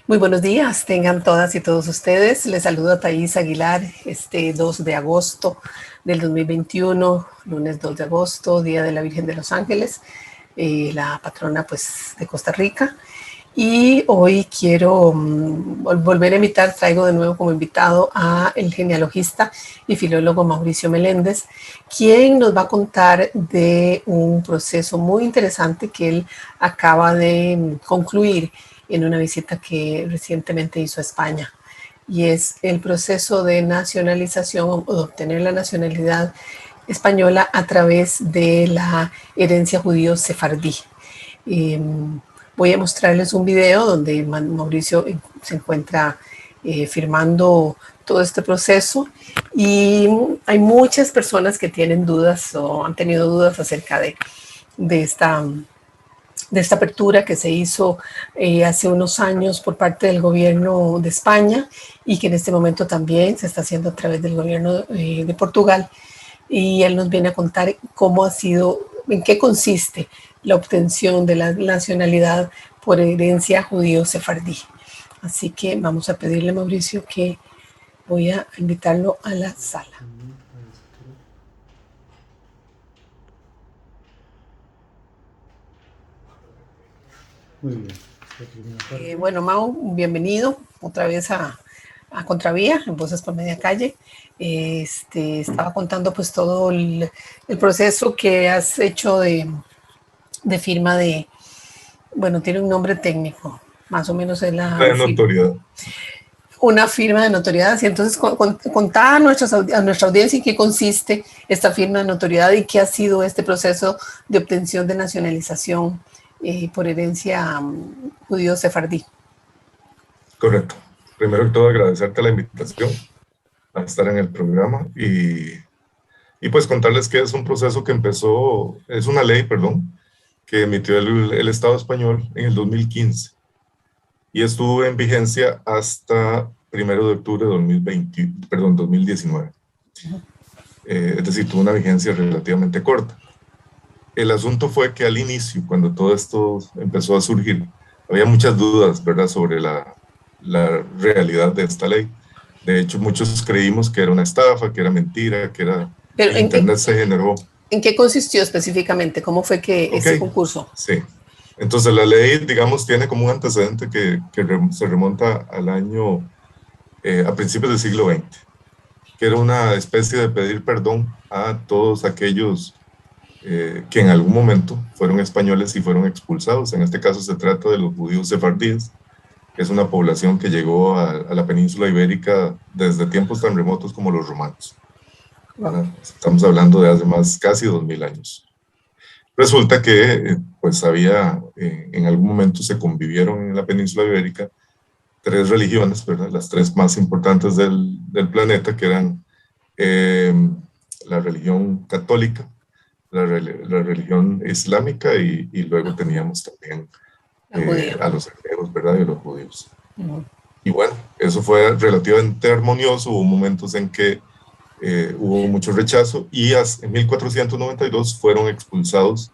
Muy buenos días, tengan todas y todos ustedes. Les saluda Thais Aguilar, este 2 de agosto del 2021, lunes 2 de agosto, Día de la Virgen de los Ángeles, la patrona pues de Costa Rica. Y hoy quiero volver a invitar, traigo de nuevo como invitado a el genealogista y filólogo Mauricio Meléndez, quien nos va a contar de un proceso muy interesante que él acaba de concluir en una visita que recientemente hizo a España. Y es el proceso de nacionalización o de obtener la nacionalidad española a través de la herencia judío sefardí. Voy a mostrarles un video donde Mauricio se encuentra firmando todo este proceso y hay muchas personas que tienen dudas o han tenido dudas acerca de esta apertura que se hizo hace unos años por parte del gobierno de España y que en este momento también se está haciendo a través del gobierno de Portugal. Y él nos viene a contar cómo ha sido, en qué consiste la obtención de la nacionalidad por herencia judío-sefardí. Así que vamos a pedirle a Mauricio que voy a invitarlo a la sala. Muy bien. Bueno, Mau, bienvenido otra vez a Contravía, en Voces por Media Calle. Estaba contando pues todo el proceso que has hecho de firma de, bueno, tiene un nombre técnico, más o menos es la notoriedad. Una firma de notoriedad. Y entonces contar a nuestra audiencia en qué consiste esta firma de notoriedad y qué ha sido este proceso de obtención de nacionalización por herencia judío-sefardí. Correcto. Primero que todo, agradecerte la invitación a estar en el programa y pues contarles que es un proceso que empezó, es una ley, perdón, que emitió el Estado español en el 2015 y estuvo en vigencia hasta 1 de octubre de 2019. Es decir, tuvo una vigencia relativamente corta. El asunto fue que al inicio, cuando todo esto empezó a surgir, había muchas dudas, ¿verdad?, sobre la realidad de esta ley. De hecho, muchos creímos que era una estafa, que era mentira, que era... Pero el Internet se generó. ¿En qué consistió específicamente? ¿Cómo fue que ese concurso? Sí. Entonces, la ley, digamos, tiene como un antecedente que se remonta al año, a principios del siglo XX, que era una especie de pedir perdón a todos aquellos que en algún momento fueron españoles y fueron expulsados. En este caso se trata de los judíos sefardíes, que es una población que llegó a la península ibérica desde tiempos tan remotos como los romanos. Estamos hablando de hace casi 2000 años. Resulta que pues había, en algún momento se convivieron en la península ibérica tres religiones, ¿verdad?, las tres más importantes del planeta, que eran la religión católica, la religión islámica y luego teníamos también a los hebreos, ¿verdad?, y los judíos. Y bueno, eso fue relativamente armonioso. Hubo momentos en que hubo mucho rechazo y en 1492 fueron expulsados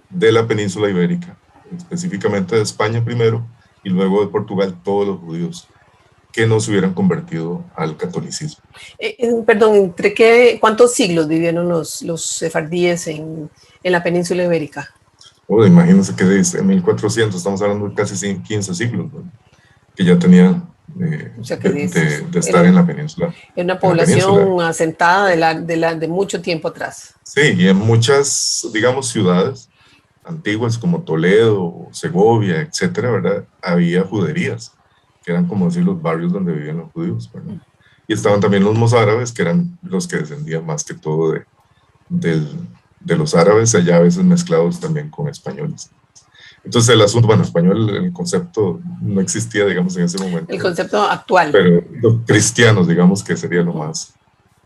de la península ibérica, específicamente de España primero y luego de Portugal, todos los judíos que no se hubieran convertido al catolicismo. Perdón, ¿cuántos siglos vivieron los sefardíes en la península ibérica? Imagínense que desde 1400, estamos hablando de casi 15 siglos, ¿no?, que ya tenían o sea, que de estar en la península. En una población asentada de mucho tiempo atrás. Sí, y en muchas, digamos, ciudades antiguas como Toledo, Segovia, etcétera, ¿verdad?, había juderías, que eran como decir los barrios donde vivían los judíos, ¿verdad? Y estaban también los mozárabes, que eran los que descendían más que todo de los árabes, allá a veces mezclados también con españoles. Entonces el asunto, bueno, español, el concepto no existía, digamos, en ese momento. El concepto actual. Pero los cristianos, digamos, que sería lo más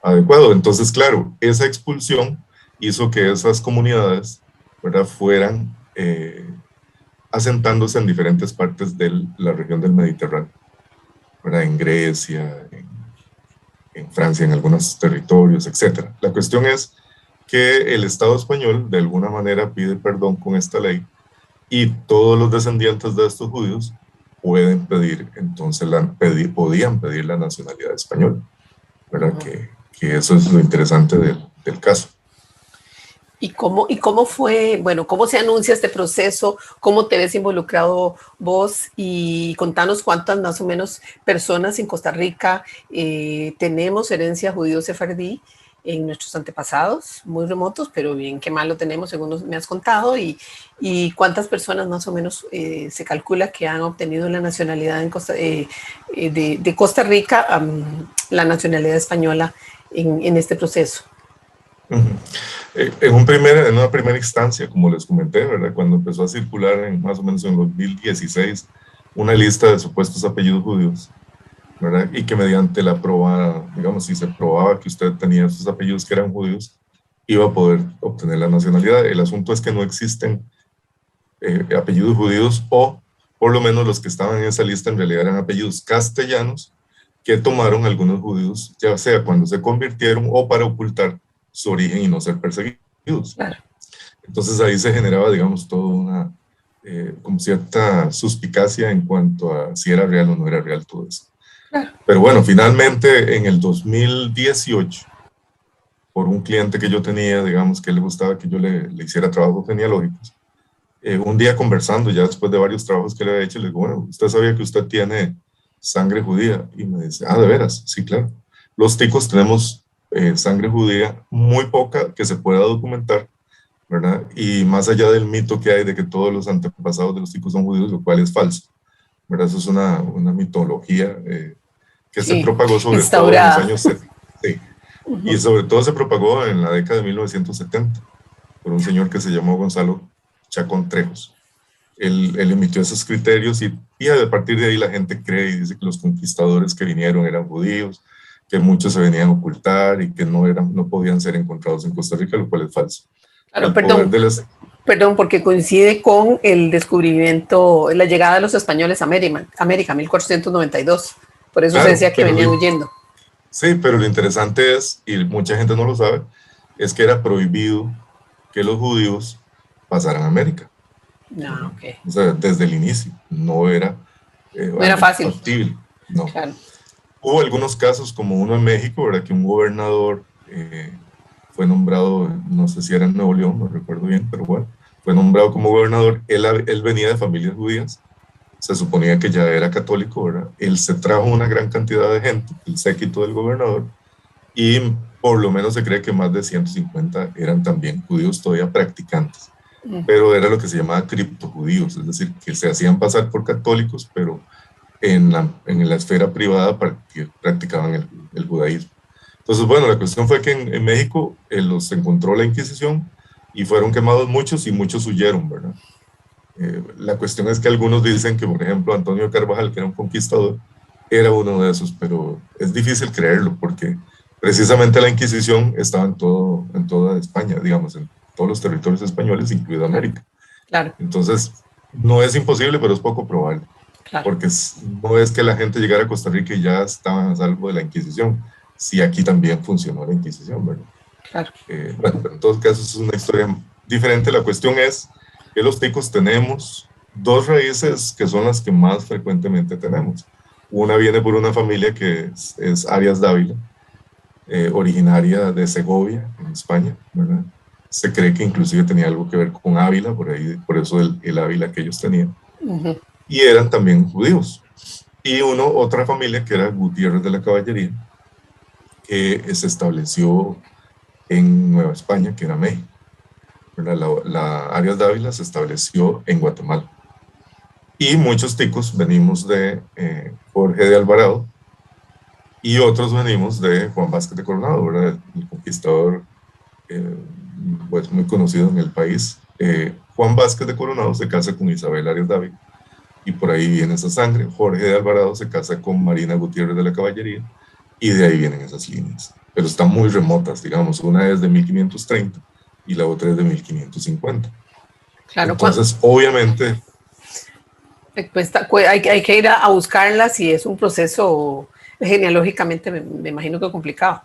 adecuado. Entonces, claro, esa expulsión hizo que esas comunidades, ¿verdad?, fueran asentándose en diferentes partes de la región del Mediterráneo, ¿verdad?, en Grecia, en Francia, en algunos territorios, etc. La cuestión es que el Estado español de alguna manera pide perdón con esta ley y todos los descendientes de estos judíos pueden pedir, entonces podían pedir la nacionalidad española, ¿verdad? Que eso es lo interesante del caso. ¿Y cómo fue, bueno, cómo se anuncia este proceso? ¿Cómo te ves involucrado vos? Y contanos cuántas más o menos personas en Costa Rica tenemos herencia judío-sefardí en nuestros antepasados, muy remotos, pero bien que mal lo tenemos, según me has contado, y cuántas personas más o menos se calcula que han obtenido la nacionalidad de Costa Rica, la nacionalidad española en este proceso. En una primera instancia, como les comenté, ¿verdad? Cuando empezó a circular más o menos en 2016 una lista de supuestos apellidos judíos, ¿verdad? Y que mediante la probada, digamos, si se probaba que usted tenía esos apellidos que eran judíos, iba a poder obtener la nacionalidad. El asunto es que no existen apellidos judíos, o por lo menos los que estaban en esa lista en realidad eran apellidos castellanos que tomaron algunos judíos, ya sea cuando se convirtieron o para ocultar su origen y no ser perseguidos. Claro. Entonces ahí se generaba, digamos, toda una como cierta suspicacia en cuanto a si era real o no era real todo eso. Claro. Pero bueno, finalmente en el 2018, por un cliente que yo tenía, digamos, que le gustaba que yo le hiciera trabajos genealógicos, un día conversando, ya después de varios trabajos que le había hecho, le digo, bueno, ¿usted sabía que usted tiene sangre judía? Y me dice, ah, ¿de veras? Sí, claro. Los ticos tenemos sangre judía muy poca que se pueda documentar, ¿verdad? Y más allá del mito que hay de que todos los antepasados de los ticos son judíos, lo cual es falso, ¿verdad? Eso es una mitología que se propagó sobre todo en los años 70. Sí. Y sobre todo se propagó en la década de 1970 por un señor que se llamó Gonzalo Chacón Trejos. Él emitió esos criterios y a partir de ahí la gente cree y dice que los conquistadores que vinieron eran judíos, que muchos se venían a ocultar y que no podían ser encontrados en Costa Rica, lo cual es falso. Claro, perdón, porque coincide con el descubrimiento, la llegada de los españoles a América 1492. Por eso se decía que venían huyendo. Sí, pero lo interesante es, y mucha gente no lo sabe, es que era prohibido que los judíos pasaran a América. No, okay. O sea, desde el inicio, no era fácil. factible. No. Claro. Hubo algunos casos, como uno en México, ¿verdad? Que un gobernador fue nombrado, no sé si era en Nuevo León, no recuerdo bien, pero bueno, fue nombrado como gobernador. Él venía de familias judías, se suponía que ya era católico, ¿verdad? Él se trajo una gran cantidad de gente, el séquito del gobernador, y por lo menos se cree que más de 150 eran también judíos todavía practicantes, pero era lo que se llamaba criptojudíos, es decir, que se hacían pasar por católicos, pero en la esfera privada practicaban el judaísmo. Entonces, bueno, la cuestión fue que en México los encontró la Inquisición y fueron quemados muchos y muchos huyeron, ¿verdad? La cuestión es que algunos dicen que, por ejemplo, Antonio Carvajal, que era un conquistador, era uno de esos, pero es difícil creerlo porque precisamente la Inquisición estaba en toda España, digamos, en todos los territorios españoles, incluido América. Claro. Entonces, no es imposible, pero es poco probable. Claro. Porque no es que la gente llegara a Costa Rica y ya estaban a salvo de la Inquisición. Sí, aquí también funcionó la Inquisición, ¿verdad? Claro. Bueno, pero en todos casos es una historia diferente. La cuestión es que los ticos tenemos dos raíces que son las que más frecuentemente tenemos. Una viene por una familia que es Arias Dávila, originaria de Segovia, en España, ¿verdad? Se cree que inclusive tenía algo que ver con Ávila, por eso el Ávila que ellos tenían. Y eran también judíos. Y otra familia que era Gutiérrez de la Caballería, que se estableció en Nueva España, que era México. La Arias Dávila se estableció en Guatemala. Y muchos ticos venimos de Jorge de Alvarado y otros venimos de Juan Vázquez de Coronado, ¿verdad? El conquistador pues muy conocido en el país. Juan Vázquez de Coronado se casa con Isabel Arias Dávila y por ahí viene esa sangre. Jorge de Alvarado se casa con Marina Gutiérrez de la Caballería y de ahí vienen esas líneas. Pero están muy remotas, digamos, una es de 1530 y la otra es de 1550. Claro, entonces, obviamente... Pues, hay que ir a buscarlas y es un proceso genealógicamente, me imagino que complicado.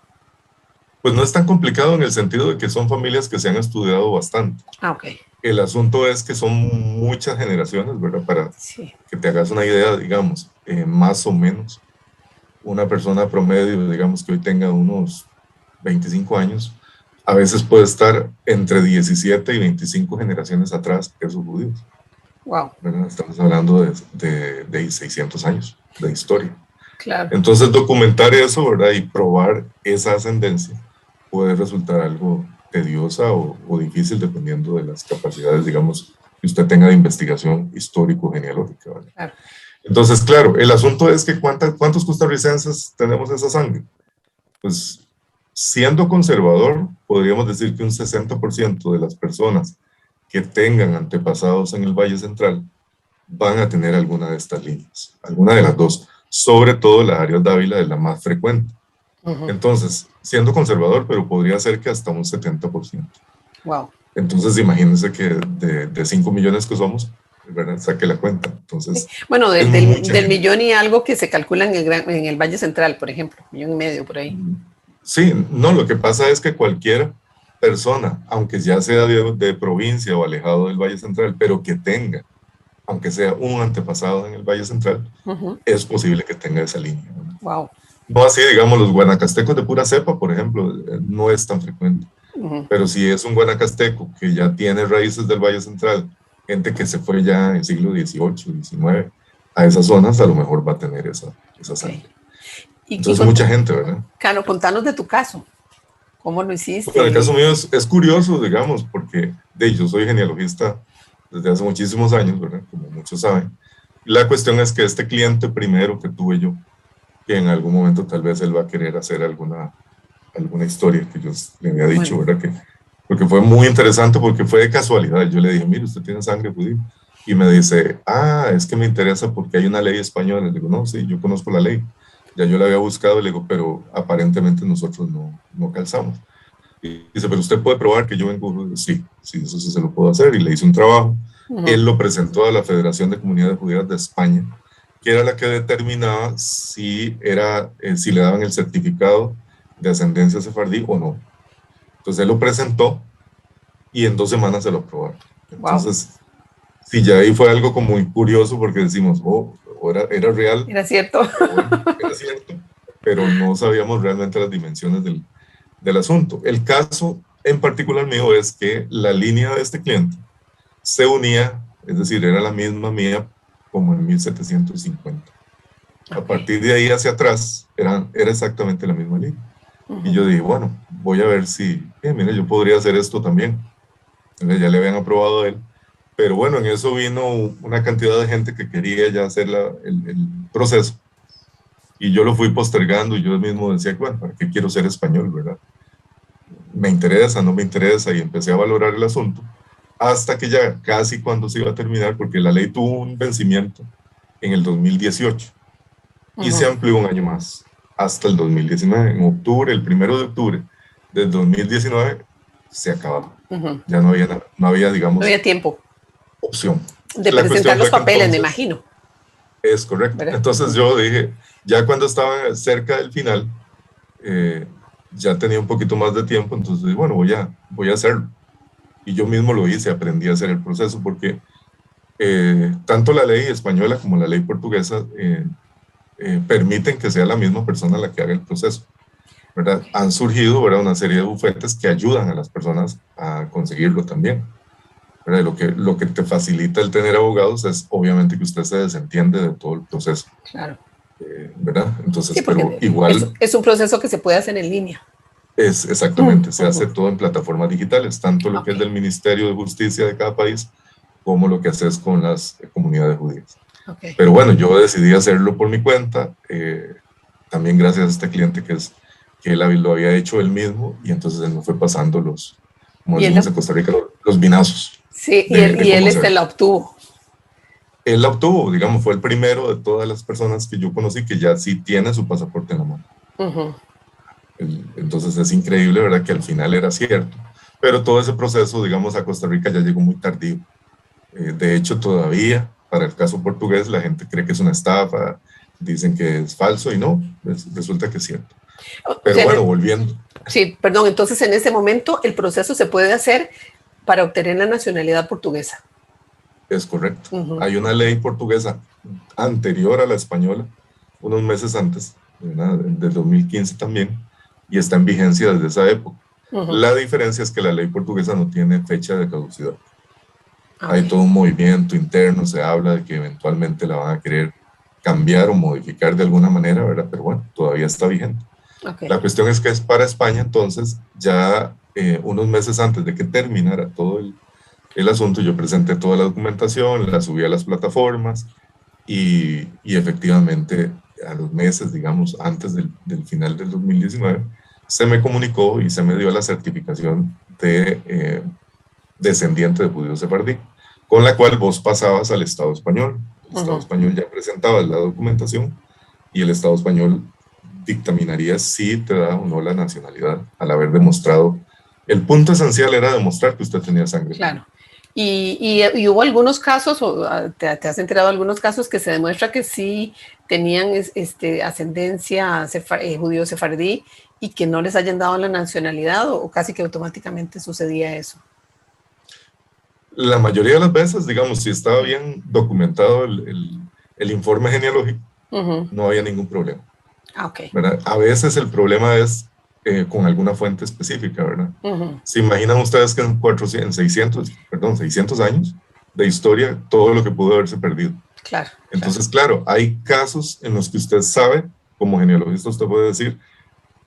Pues no es tan complicado en el sentido de que son familias que se han estudiado bastante. Ah, ok. El asunto es que son muchas generaciones, ¿verdad? Para Sí. que te hagas una idea, digamos, más o menos, una persona promedio, digamos que hoy tenga unos 25 años, a veces puede estar entre 17 y 25 generaciones atrás de esos judíos. Wow. ¿Verdad? Estamos hablando de 600 años de historia. Claro. Entonces, documentar eso, ¿verdad? Y probar esa ascendencia puede resultar algo tediosa o difícil dependiendo de las capacidades, digamos, que usted tenga de investigación histórico-genealógica, ¿verdad? Claro. Entonces, claro, el asunto es que ¿cuántos costarricenses tenemos esa sangre? Pues, siendo conservador, podríamos decir que un 60% de las personas que tengan antepasados en el Valle Central van a tener alguna de estas líneas, alguna de las dos, sobre todo la Arias Dávila es la más frecuente. Entonces, siendo conservador, pero podría ser que hasta un 70%. Wow. Entonces, imagínense que de 5 millones que somos, ¿verdad? Saque la cuenta. Entonces, bueno, del millón y algo que se calcula en el Valle Central, por ejemplo, 1,5 millones por ahí. Sí, no, lo que pasa es que cualquier persona, aunque ya sea de provincia o alejado del Valle Central, pero que tenga, aunque sea un antepasado en el Valle Central, es posible que tenga esa línea, ¿verdad? Wow. No así, digamos, los guanacastecos de pura cepa, por ejemplo, no es tan frecuente. Pero si es un guanacasteco que ya tiene raíces del Valle Central, gente que se fue ya en el siglo XVIII, XIX, a esas zonas, a lo mejor va a tener esa sangre. Entonces, mucha gente, ¿verdad? Cano, contanos de tu caso. ¿Cómo lo hiciste? Bueno, el caso mío es curioso, digamos, porque yo soy genealogista desde hace muchísimos años, ¿verdad? Como muchos saben. La cuestión es que este cliente primero que tuve yo, que en algún momento tal vez él va a querer hacer alguna historia que yo le había dicho, bueno, ¿verdad? Porque fue muy interesante, porque fue de casualidad. Yo le dije, mire, usted tiene sangre judía. Y me dice, es que me interesa porque hay una ley española. Le digo, no, sí, yo conozco la ley. Ya yo la había buscado, le digo, pero aparentemente nosotros no calzamos. Y dice, pero usted puede probar que yo vengo. Sí, eso sí se lo puedo hacer. Y le hice un trabajo. Él lo presentó a la Federación de Comunidades Judías de España, que era la que determinaba si le daban el certificado de ascendencia sefardí o no. Entonces él lo presentó y en 2 semanas se lo aprobaron. Entonces, sí, ya ahí fue algo como muy curioso porque decimos, era real. Era cierto. Era cierto, pero no sabíamos realmente las dimensiones del asunto. El caso en particular mío es que la línea de este cliente se unía, es decir, era la misma mía como en 1750. A partir de ahí hacia atrás era exactamente la misma línea. Y yo dije, bueno, voy a ver si, mire, yo podría hacer esto también. Entonces ya le habían aprobado a él. Pero bueno, en eso vino una cantidad de gente que quería ya hacer el proceso. Y yo lo fui postergando y yo mismo decía, bueno, ¿para qué quiero ser español, verdad? Me interesa, no me interesa, y empecé a valorar el asunto. Hasta que ya casi cuando se iba a terminar, porque la ley tuvo un vencimiento en el 2018 y se amplió un año más hasta el 2019. En octubre, el 1 de octubre del 2019, se acababa. Ya no había, digamos, no había tiempo. Opción. De presentar los papeles, me imagino. Es correcto. ¿Verdad? Entonces yo dije, ya cuando estaba cerca del final, ya tenía un poquito más de tiempo, entonces bueno, voy a hacerlo. Y yo mismo lo hice, aprendí a hacer el proceso, porque tanto la ley española como la ley portuguesa permiten que sea la misma persona la que haga el proceso, ¿verdad? Han surgido, ¿verdad?, una serie de bufetes que ayudan a las personas a conseguirlo también, ¿verdad? Lo que te facilita el tener abogados es obviamente que usted se desentiende de todo el proceso. Claro. ¿Verdad? Entonces, sí, pero igual... Es un proceso que se puede hacer en línea. Exactamente, se hace todo en plataformas digitales, tanto lo que es del Ministerio de Justicia de cada país, como lo que haces con las comunidades judías. Pero bueno, yo decidí hacerlo por mi cuenta, también gracias a este cliente que él lo había hecho él mismo, y entonces él me fue pasando como decimos en Costa Rica, los binazos. Sí, y él la obtuvo. Él la obtuvo, digamos, fue el primero de todas las personas que yo conocí que ya sí tiene su pasaporte en la mano. Entonces es increíble, ¿verdad?, que al final era cierto. Pero todo ese proceso, digamos, a Costa Rica ya llegó muy tardío. De hecho, todavía, para el caso portugués, la gente cree que es una estafa, dicen que es falso y no, resulta que es cierto. Pero bueno, volviendo. Sí, perdón, entonces en ese momento el proceso se puede hacer para obtener la nacionalidad portuguesa. Es correcto. Hay una ley portuguesa anterior a la española, unos meses antes, ¿verdad? Del 2015 también, y está en vigencia desde esa época. La diferencia es que la ley portuguesa no tiene fecha de caducidad. Hay todo un movimiento interno, se habla de que eventualmente la van a querer cambiar o modificar de alguna manera, ¿verdad? Pero bueno, todavía está vigente. La cuestión es que es para España, entonces ya unos meses antes de que terminara todo el asunto, yo presenté toda la documentación, la subí a las plataformas y efectivamente a los meses, digamos, antes del final del 2019, se me comunicó y se me dio la certificación de descendiente de judío sefardí, con la cual vos pasabas al Estado español. El Estado español ya presentaba la documentación y el Estado español dictaminaría si te da o no la nacionalidad al haber demostrado. El punto esencial era demostrar que usted tenía sangre. Claro. Y hubo algunos casos, o te has enterado de algunos casos que se demuestra que sí tenían ascendencia judío sefardí y que no les hayan dado la nacionalidad o casi que automáticamente sucedía eso. La mayoría de las veces, digamos, si estaba bien documentado el informe genealógico, no había ningún problema. ¿Verdad? A veces el problema es con alguna fuente específica, ¿verdad? ¿Se imaginan ustedes que en 600 años de historia, todo lo que pudo haberse perdido? Claro. Entonces, claro, hay casos en los que usted sabe, como genealogista, usted puede decir,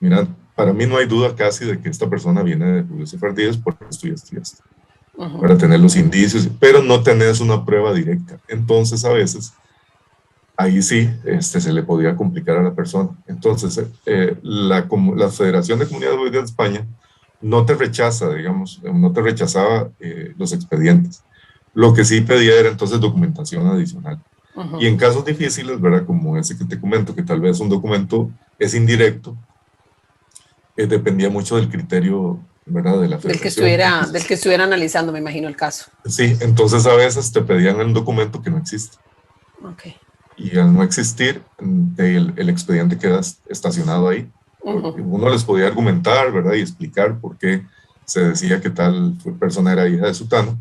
mira, para mí no hay duda casi de que esta persona viene de judíos sefardíes por esto y esto y esto. Para tener los indicios, pero no tenés una prueba directa. Entonces, a veces, ahí sí se le podía complicar a la persona. Entonces, la Federación de Comunidades Judías de España no te rechaza, digamos, no te rechazaba los expedientes. Lo que sí pedía era entonces documentación adicional. Y en casos difíciles, ¿verdad? Como ese que te comento, que tal vez un documento es indirecto, dependía mucho del criterio, ¿verdad? De la federación. Del que estuviera analizando, me imagino el caso. Sí, entonces a veces te pedían un documento que no existe. Y al no existir, el expediente queda estacionado ahí. Uno les podía argumentar, ¿verdad? Y explicar por qué se decía que tal persona era hija de sutano,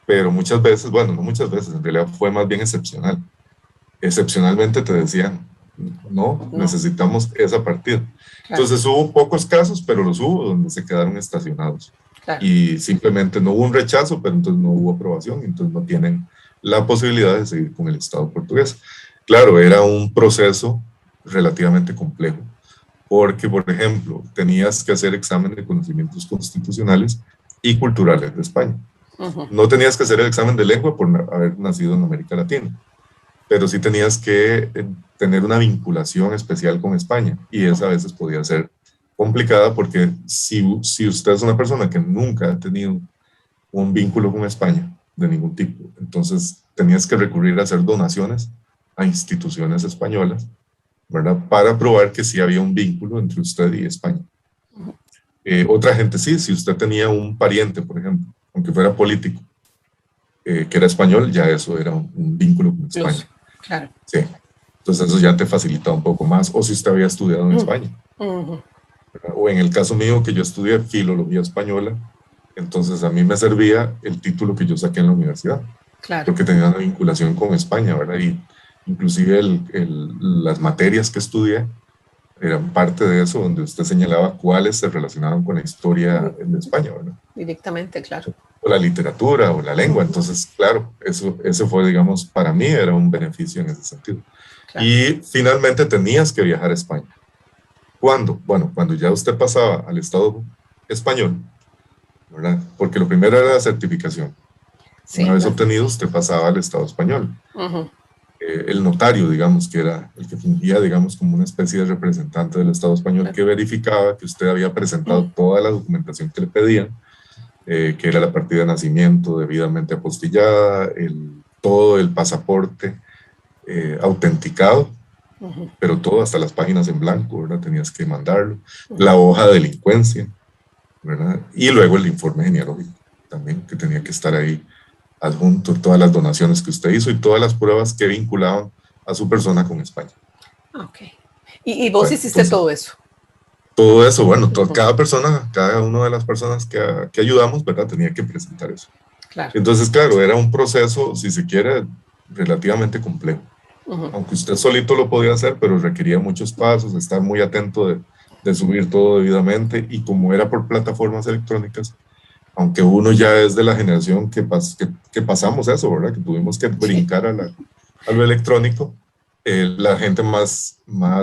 pero muchas veces, bueno, no muchas veces, en realidad fue más bien excepcional. Excepcionalmente te decían, no. Necesitamos esa partida. Claro. Entonces hubo pocos casos, pero los hubo donde se quedaron estacionados. Claro. Y simplemente no hubo un rechazo, pero entonces no hubo aprobación, entonces no tienen la posibilidad de seguir con el Estado portugués. Claro, era un proceso relativamente complejo, porque, por ejemplo, tenías que hacer examen de conocimientos constitucionales y culturales de España. No tenías que hacer el examen de lengua por haber nacido en América Latina, pero sí tenías que tener una vinculación especial con España, y esa a veces podía ser complicada porque si usted es una persona que nunca ha tenido un vínculo con España de ningún tipo, entonces tenías que recurrir a hacer donaciones a instituciones españolas, ¿verdad? Para probar que sí había un vínculo entre usted y España. Otra gente sí, si usted tenía un pariente, por ejemplo, aunque fuera político, que era español, ya eso era un vínculo con España. Claro. Sí. Entonces eso ya te facilita un poco más, o si usted había estudiado en España. O en el caso mío, que yo estudié filología española, entonces a mí me servía el título que yo saqué en la universidad. Claro. Porque tenía una vinculación con España, ¿verdad? Y inclusive las materias que estudié eran parte de eso, donde usted señalaba cuáles se relacionaban con la historia de España, ¿verdad? Directamente, claro. O la literatura o la lengua. Entonces, claro, eso fue, digamos, para mí era un beneficio en ese sentido. Claro. Y finalmente tenías que viajar a España. ¿Cuándo? Bueno, cuando ya usted pasaba al Estado español, ¿verdad? Porque lo primero era la certificación. Sí, una vez obtenido, usted pasaba al Estado español. El notario, digamos, que era el que fungía, digamos, como una especie de representante del Estado español, claro, que verificaba que usted había presentado toda la documentación que le pedían, que era la partida de nacimiento debidamente apostillada, todo el pasaporte autenticado, pero todo, hasta las páginas en blanco, ¿verdad? Tenías que mandarlo, la hoja de delincuencia, ¿verdad? Y luego el informe genealógico también, que tenía que estar ahí adjunto, todas las donaciones que usted hizo y todas las pruebas que vinculaban a su persona con España. Ok. ¿Y vos hiciste todo eso? todo eso, bueno, cada persona, cada una de las personas que ayudamos, ¿verdad? Tenía que presentar eso. Claro. Entonces, claro, era un proceso, si se quiere, relativamente complejo. Aunque usted solito lo podía hacer, pero requería muchos pasos, estar muy atento de subir todo debidamente, y como era por plataformas electrónicas, aunque uno ya es de la generación que pasamos eso, ¿verdad? Que tuvimos que brincar a lo electrónico, la gente más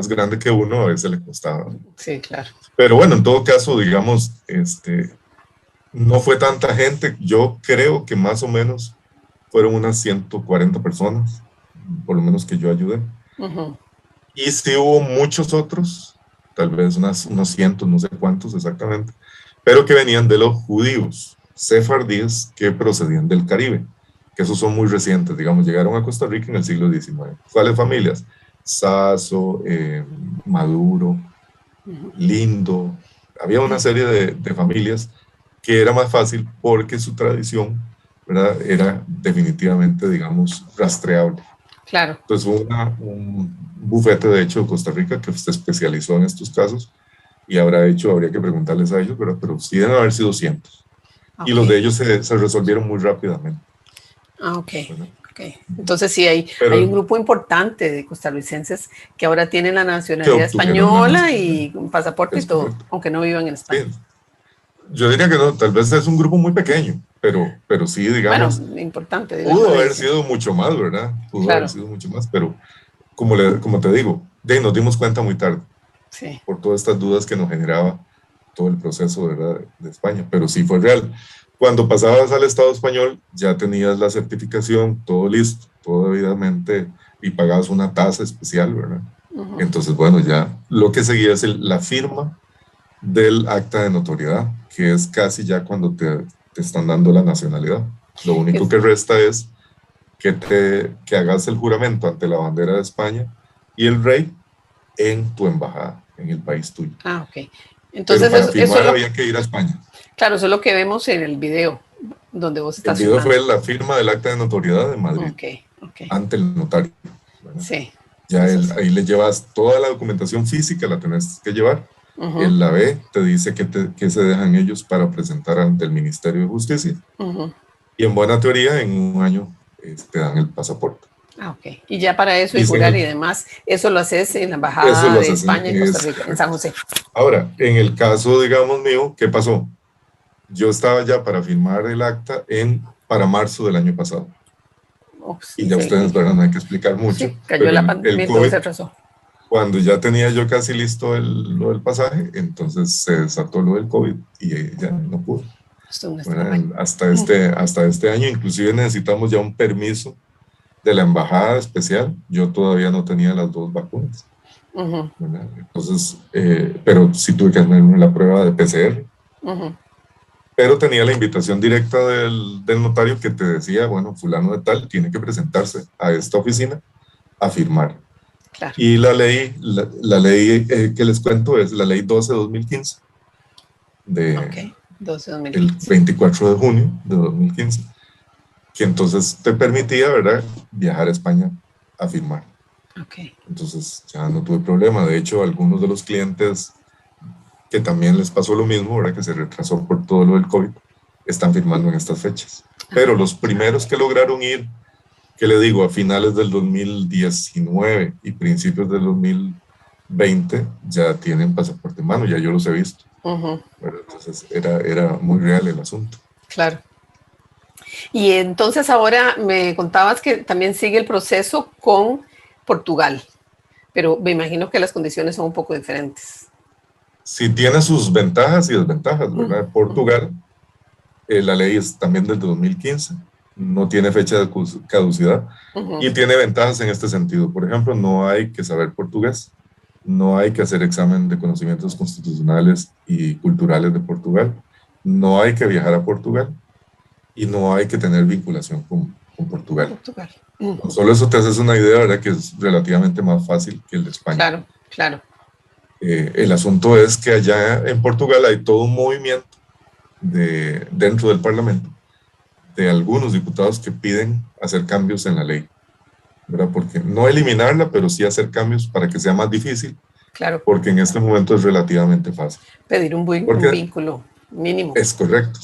grande que uno a veces le costaba. Sí, claro. Pero bueno, en todo caso, digamos, no fue tanta gente. Yo creo que más o menos fueron unas 140 personas, por lo menos que yo ayudé. Y sí hubo muchos otros, tal vez unos cientos, no sé cuántos exactamente, pero que venían de los judíos sefardíes que procedían del Caribe, que esos son muy recientes, digamos, llegaron a Costa Rica en el siglo XIX. ¿Cuáles familias? Sasso, Maduro, Lindo. Había una serie de familias que era más fácil porque su tradición, ¿verdad?, era definitivamente, digamos, rastreable. Claro. Entonces hubo un bufete, de hecho, de Costa Rica que se especializó en estos casos, y habría que preguntarles a ellos, ¿verdad? Pero sí deben haber sido cientos. Okay. Y los de ellos se resolvieron muy rápidamente. Ok. Entonces sí, hay un grupo importante de costarricenses que ahora tienen la nacionalidad española y un pasaporte y todo, correcto, aunque no vivan en España. Sí. Yo diría que no, tal vez es un grupo muy pequeño, pero sí, digamos, bueno, importante. Pudo haber sido mucho más, ¿verdad? Pudo haber sido mucho más, pero como te digo, nos dimos cuenta muy tarde. Sí. Por todas estas dudas que nos generaba todo el proceso, ¿verdad?, de España, pero sí fue real. Cuando pasabas al Estado español, ya tenías la certificación, todo listo, todo debidamente, y pagabas una tasa especial, ¿verdad? Entonces, bueno, ya lo que seguía es la firma del acta de notoriedad, que es casi ya cuando te están dando la nacionalidad. Lo único que resta es que hagas el juramento ante la bandera de España y el rey en tu embajada, en el país tuyo. Ah, ok. Entonces, pero para firmar había que ir a España. Claro, eso es lo que vemos en el video, donde vos estás firmando. El video firmando. fue la firma del acta de notoriedad de Madrid, ante el notario, ¿verdad? Sí. Ya ahí le llevas toda la documentación física, la tenés que llevar. Él la ve, te dice que se dejan ellos para presentar ante el Ministerio de Justicia. Y en buena teoría, en un año te dan el pasaporte. Ah, ok. Y ya para eso y jurar y demás, eso lo haces en la Embajada de España en Costa Rica, en San José. Ahora, en el caso, digamos, mío, ¿qué pasó? Yo estaba ya para firmar el acta para marzo del año pasado. Oh, sí, y ya ustedes, ¿verdad? No hay que explicar mucho. Sí, cayó la pandemia, todo se atrasó. Cuando ya tenía yo casi listo lo del pasaje, entonces se desató lo del COVID y ya no pude. Bueno, hasta este año, inclusive necesitamos ya un permiso de la embajada especial. Yo todavía no tenía las 2 vacunas. Entonces, pero sí tuve que hacerme la prueba de PCR. Pero tenía la invitación directa del notario que te decía, bueno, fulano de tal tiene que presentarse a esta oficina a firmar. Claro. Y la ley que les cuento es la ley 12-2015 el 24 de junio de 2015, que entonces te permitía, ¿verdad?, viajar a España a firmar. Entonces ya no tuve problema. De hecho, algunos de los clientes que también les pasó lo mismo, ¿verdad?, que se retrasó por todo lo del COVID, están firmando en estas fechas. Pero los primeros que lograron ir, que le digo, a finales del 2019 y principios del 2020, ya tienen pasaporte en mano, ya yo los he visto. Entonces era muy real el asunto. Claro. Y entonces ahora me contabas que también sigue el proceso con Portugal, pero me imagino que las condiciones son un poco diferentes. Sí, tiene sus ventajas y desventajas, ¿verdad? Portugal, la ley es también del 2015, no tiene fecha de caducidad y tiene ventajas en este sentido. Por ejemplo, no hay que saber portugués, no hay que hacer examen de conocimientos constitucionales y culturales de Portugal, no hay que viajar a Portugal y no hay que tener vinculación con Portugal. Solo eso te haces una idea, ¿verdad?, que es relativamente más fácil que el de España. Claro, claro. El asunto es que allá en Portugal hay todo un movimiento dentro del Parlamento de algunos diputados que piden hacer cambios en la ley, ¿verdad? Porque no eliminarla, pero sí hacer cambios para que sea más difícil claro. porque en este momento es relativamente fácil. Pedir un vínculo mínimo. Es correcto,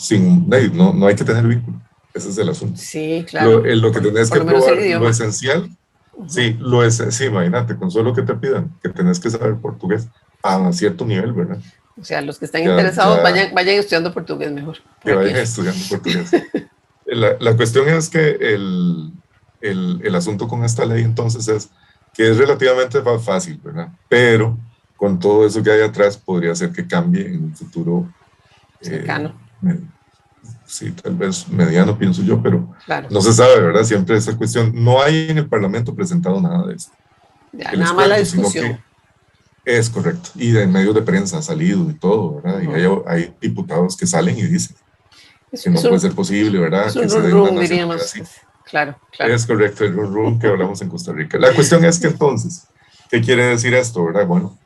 no hay que tener vínculo, ese es el asunto. Sí, claro. Lo que tenés por que lo menos el probar, idioma. lo esencial, sí, sí, imagínate, con solo que te pidan que tenés que saber portugués a cierto nivel, ¿verdad? O sea, los que están interesados, vayan estudiando portugués mejor. Que vayan estudiando portugués. La cuestión es que el asunto con esta ley entonces es que es relativamente fácil, ¿verdad? Pero con todo eso que hay atrás podría ser que cambie en un futuro cercano. Sí, tal vez mediano, pienso yo, pero claro. No se sabe, ¿verdad? Siempre esa cuestión. No hay en el Parlamento presentado nada de esto. Ya, nada más la discusión. Es correcto. Y en medios de prensa ha salido y todo, ¿verdad? Y hay diputados que salen y dicen que no puede ser posible, ¿verdad? Es que un se dé una nacionalidad así. Claro. Es correcto, el rum que hablamos en Costa Rica. La cuestión es que entonces, ¿qué quiere decir esto, verdad? Bueno,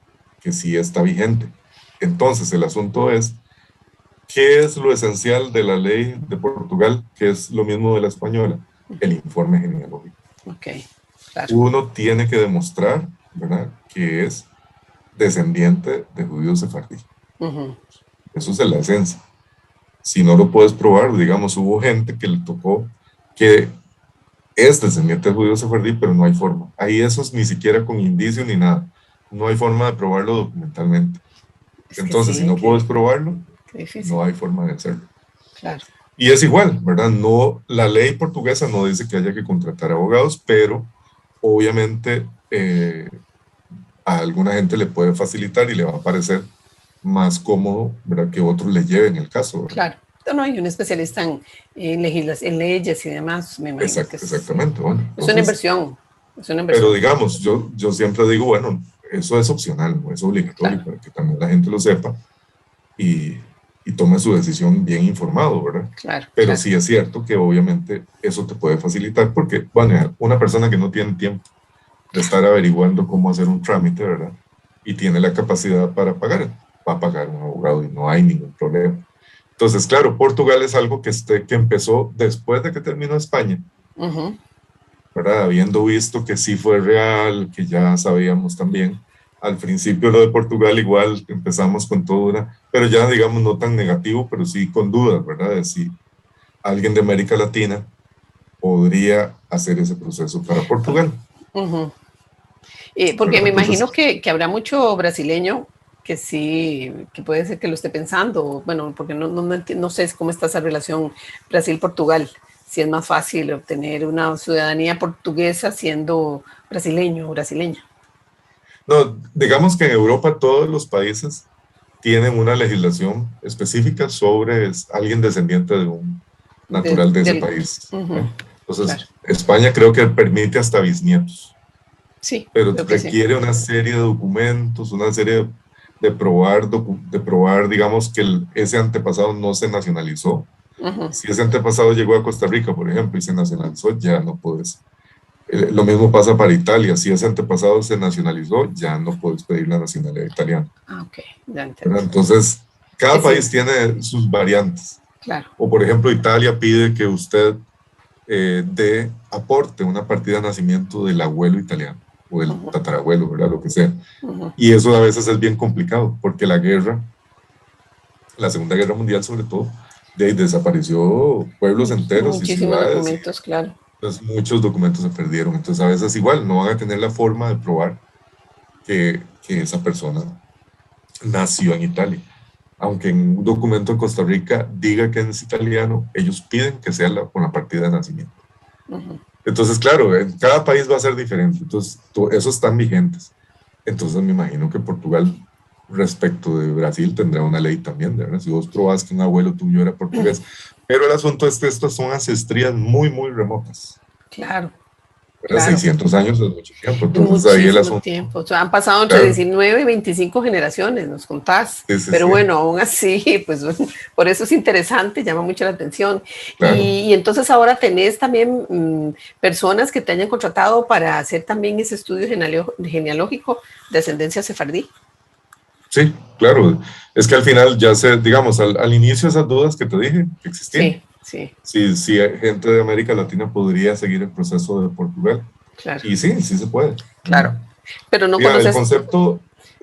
que sí está vigente. Entonces, el asunto es, ¿qué es lo esencial de la ley de Portugal, que es lo mismo de la española? El informe genealógico. Claro. Uno tiene que demostrar, ¿verdad?, que es descendiente de judíos sefardí. Eso es la esencia. Si no lo puedes probar, digamos, hubo gente que le tocó que es descendiente de judíos sefardí, pero no hay forma. Ahí eso es ni siquiera con indicio ni nada. No hay forma de probarlo documentalmente. Entonces, si no puedes probarlo, no hay forma de hacerlo. Claro. Y es igual, ¿verdad? No, la ley portuguesa no dice que haya que contratar abogados, pero obviamente a alguna gente le puede facilitar y le va a parecer más cómodo, ¿verdad?, que otros le lleven el caso, ¿verdad? Claro. No hay un especialista en en leyes y demás, me imagino. Exactamente. Bueno, entonces, es una inversión. Pero digamos, yo siempre digo, bueno, eso es opcional, no es obligatorio, para que también la gente lo sepa y tome su decisión bien informado, ¿verdad? Claro. Pero sí es cierto que obviamente eso te puede facilitar porque, bueno, una persona que no tiene tiempo de estar averiguando cómo hacer un trámite, ¿verdad? Y tiene la capacidad para pagar, va a pagar un abogado y no hay ningún problema. Entonces, claro, Portugal es algo que empezó después de que terminó España, ¿verdad? Habiendo visto que sí fue real, que ya sabíamos también. Al principio lo de Portugal igual empezamos con todo pero ya digamos no tan negativo, pero sí con dudas, ¿verdad? De si alguien de América Latina podría hacer ese proceso para Portugal. Porque me imagino que habrá mucho brasileño que sí, que puede ser que lo esté pensando, bueno, porque no sé cómo está esa relación Brasil-Portugal, si es más fácil obtener una ciudadanía portuguesa siendo brasileño o brasileña. No, digamos que en Europa todos los países tienen una legislación específica sobre alguien descendiente de un natural de ese país. Entonces, claro. España creo que permite hasta bisnietos. Sí. Pero requiere una serie de documentos, una serie de probar, digamos, que ese antepasado no se nacionalizó. Si ese antepasado llegó a Costa Rica, por ejemplo, y se nacionalizó, ya no puedes. Lo mismo pasa para Italia. Si ese antepasado se nacionalizó, ya no puedes pedir la nacionalidad italiana. Ok, ya entiendo. Entonces, cada país tiene sus variantes. Claro. O, por ejemplo, Italia pide que usted aporte una partida de nacimiento del abuelo italiano o del tatarabuelo, ¿verdad? Lo que sea. Y eso a veces es bien complicado, porque la Segunda Guerra Mundial sobre todo, desapareció pueblos enteros y ciudades. Muchísimos documentos, claro. Entonces muchos documentos se perdieron. Entonces a veces igual no van a tener la forma de probar que esa persona nació en Italia. Aunque en un documento de Costa Rica diga que es italiano, ellos piden que sea con la partida de nacimiento. Entonces, claro, en cada país va a ser diferente. Entonces, esos están vigentes. Entonces, me imagino que Portugal, respecto de Brasil, tendrá una ley también, ¿verdad? Si vos probás que un abuelo tuyo era portugués. Pero el asunto es que estas son ancestrías muy, muy remotas. Claro. Claro. 600 años es mucho tiempo. Entonces, muchísimo ahí el asunto. Tiempo. O sea, han pasado entre 19 y 25 generaciones, nos contás. Pero bueno, aún así, pues por eso es interesante, llama mucho la atención. Claro. Y entonces ahora tenés también personas que te hayan contratado para hacer también ese estudio genealógico de ascendencia sefardí. Sí, claro. Es que al final ya digamos, al inicio esas dudas que te dije que existían. Sí. Si gente de América Latina podría seguir el proceso de Portugal. Claro. Y sí se puede. Claro. Pero no conoces.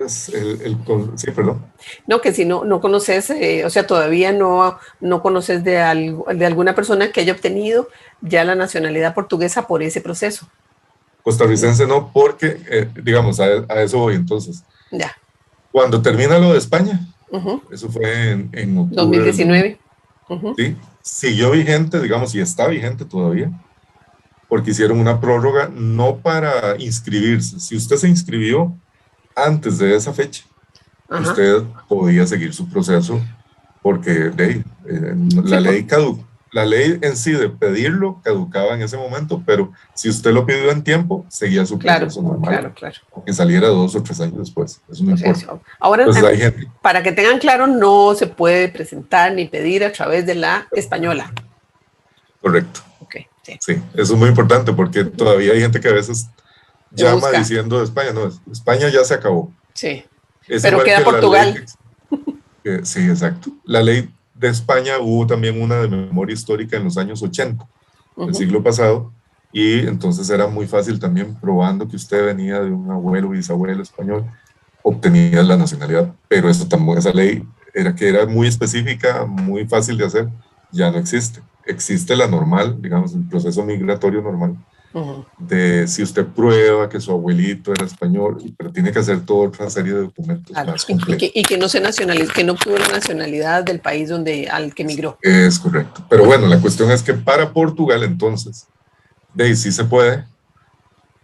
Sí, perdón. No, que si no conoces, o sea, todavía no conoces de alguna persona que haya obtenido ya la nacionalidad portuguesa por ese proceso. Costarricense no, porque, digamos, a eso voy entonces. Ya. Cuando termina lo de España, Ujú. eso fue en octubre del 2019. Ujú. sí, siguió vigente, digamos, y está vigente todavía, porque hicieron una prórroga no para inscribirse. Si usted se inscribió antes de esa fecha, Ajá. usted podía seguir su proceso porque Sí, la ley en sí de pedirlo caducaba en ese momento, pero si usted lo pidió en tiempo, seguía su claro, proceso normal, claro, claro. aunque saliera 2 o 3 años después, eso no O sea, importa. ahora, Entonces hay gente, para que tengan claro, no se puede presentar ni pedir a través de la española. correcto, Ok, sí. sí, eso es muy importante porque todavía hay gente que a veces Se llama busca, diciendo de España, no, España ya se acabó. sí. Es Pero igual queda que la ley Portugal. sí, exacto. La ley de España hubo también una de memoria histórica en los años 80 del Ujú. siglo pasado, y entonces era muy fácil también probando que usted venía de un abuelo, bisabuelo español, obtenía la nacionalidad, pero eso también, esa ley era muy específica, muy fácil de hacer, ya no existe. Existe la normal, digamos, el proceso migratorio normal, Ujú. de si usted prueba que su abuelito era español, pero tiene que hacer toda otra serie de documentos Claro. más Y complejos. que no se nacionalizó, que no obtuvo la nacionalidad del país al que migró. Es correcto. Pero bueno, la cuestión es que para Portugal entonces, de ahí sí se puede.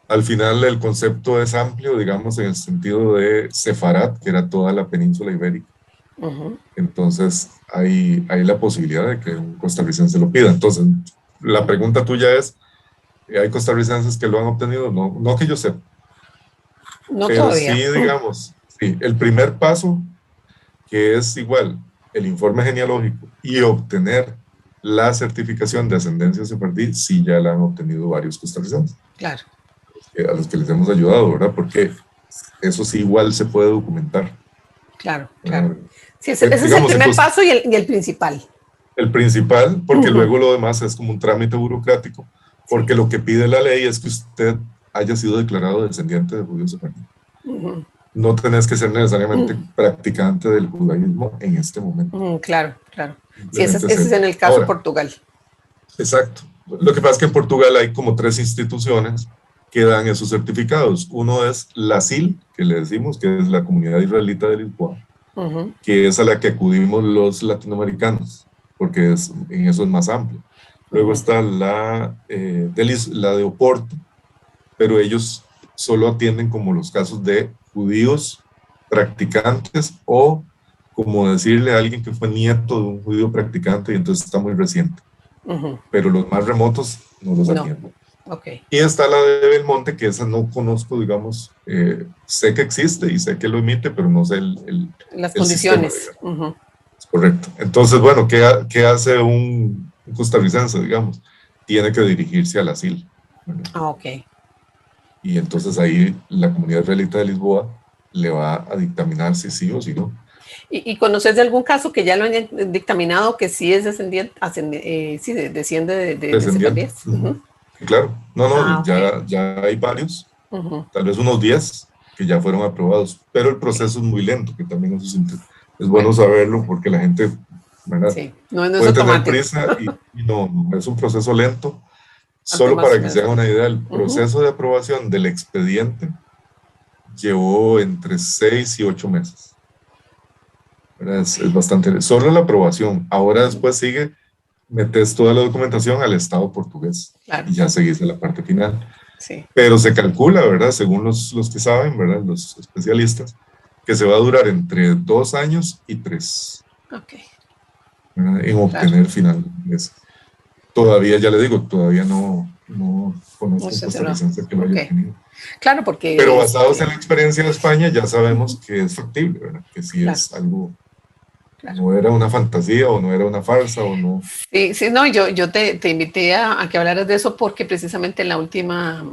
Al final el concepto es amplio, digamos, en el sentido de Sefarat, que era toda la península ibérica. Ujú. Entonces hay la posibilidad de que un costarricense lo pida. Entonces, la pregunta tuya es, ¿hay costarricenses que lo han obtenido? No, no que yo sepa, No pero sí, todavía. digamos, sí, el primer paso, que es igual el informe genealógico y obtener la certificación de ascendencia sefardí, sí ya la han obtenido varios costarricenses, Claro, a los que les hemos ayudado, ¿verdad? Porque eso sí igual se puede documentar, claro, claro. ¿verdad? Sí, ese es el Digamos, primer paso y el principal. el principal, porque Ujú. luego lo demás es como un trámite burocrático, Sí. porque lo que pide la ley es que usted haya sido declarado descendiente de judíos sefardí. Ujú. No tenés que ser necesariamente practicante del judaísmo en este momento. Claro, claro. Sí, Simplemente ese es ser. en el caso Ahora, Portugal. exacto. Lo que pasa es que en Portugal hay como 3 instituciones que dan esos certificados. Uno es la SIL, que le decimos, que es la Comunidad Israelita de Lisboa, Ujú. que es a la que acudimos los latinoamericanos, porque en eso es más amplio. Luego Ujú. está la de Oporto, pero ellos solo atienden como los casos de judíos practicantes o como decirle a alguien que fue nieto de un judío practicante y entonces está muy reciente. Ujú. Pero los más remotos no los No, atienden. ok. Y está la de Belmonte, que esa no conozco, digamos, sé que existe y sé que lo emite, pero no sé Las el sistema, condiciones. digamos. Ujú. Es correcto. Entonces, bueno, ¿qué hace un costarricense, digamos? Tiene que dirigirse al asilo, ¿verdad? Ah, ok. Y entonces ahí la comunidad israelita de Lisboa le va a dictaminar si sí o si no. Y conoces de algún caso que ya lo han dictaminado que sí es descendiente, sí, desciende de Descendiente. sefardíes? Ujú. Ujú. Sí, claro. No, Ah, no, ok. ya hay varios, Ujú. tal vez unos 10 que ya fueron aprobados, pero el Ok. proceso es muy lento, que también eso es bueno Bueno, saberlo porque la gente, ¿verdad? sí, no es Puede tener automático. prisa y no, es un proceso lento. Antes Solo más, para que más. se hagan una idea, el Ujú. proceso de aprobación del expediente llevó entre 6 y 8 meses. ¿Verdad? Ok, Es bastante, solo la aprobación. Ahora después sigue, metes toda la documentación al Estado portugués claro, y ya seguís a la parte final. sí. Pero se calcula, ¿verdad? Según los que saben, ¿verdad? Los especialistas, que se va a durar entre 2 años y 3, Ok, ¿verdad? En claro. obtener finalmente eso. Todavía, ya le digo, todavía no No conozco un sé si no. costarricense que lo haya Ok, obtenido. claro, Pero porque basados en la experiencia de España, ya sabemos que es factible, ¿verdad? Que si claro, es algo, claro. no era una fantasía o no era una farsa o no. Sí, sí, no, yo te invité a que hablaras de eso porque precisamente en la última